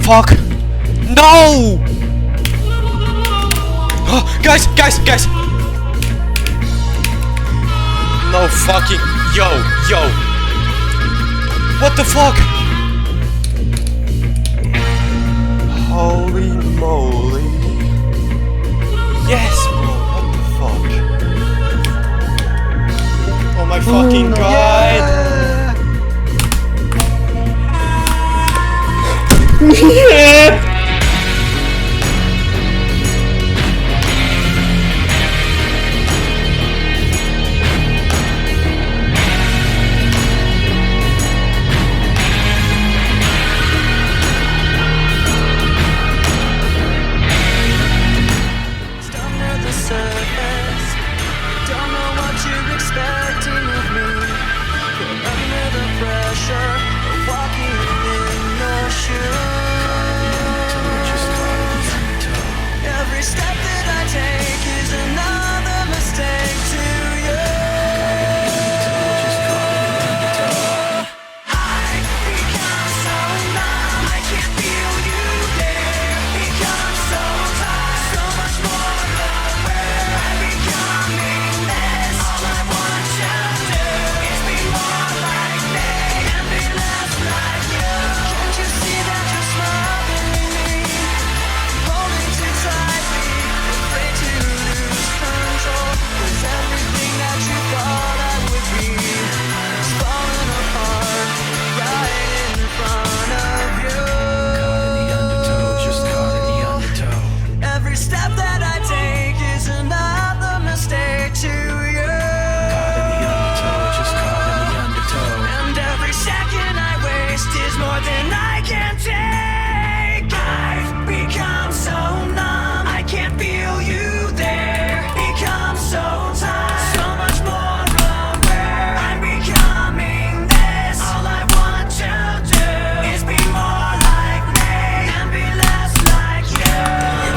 fuck? No! Oh, guys! No fucking... Yo! What the fuck? Holy moly. Yes, bro. What the fuck? Oh my fucking god. Yeah.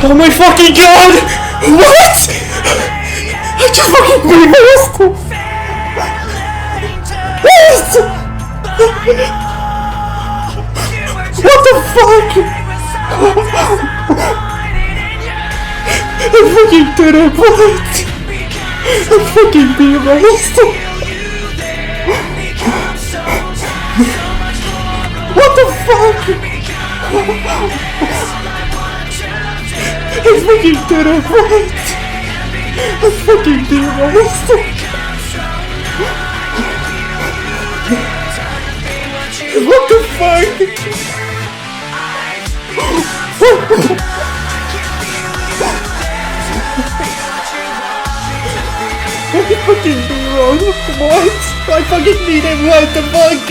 Oh my fucking god! What? I just fucking realized! What? What the fuck? I fucking did it, what? I fucking realized! What the fuck? I fucking did it right! I fucking did it right! What the fuck? I fucking did it wrong! What? I fucking need it, what the fuck?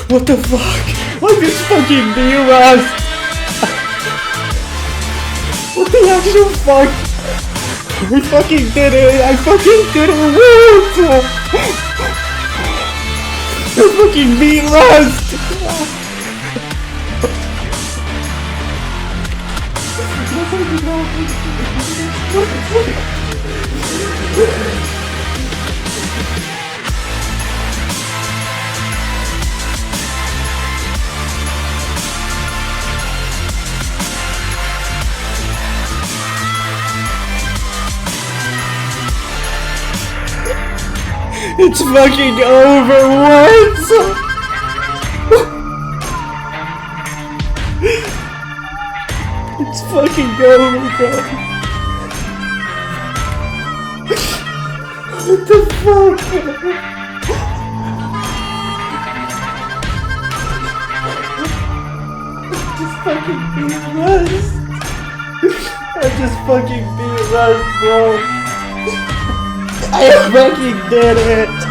What the fuck? I just fucking did it right! What the actual fuck? I fucking did it! I fucking did it! What? I fucking beat Rust! It's fucking over, what? It's fucking over, bro. What the fuck? I just fucking beat Rust, bro. I fucking did it!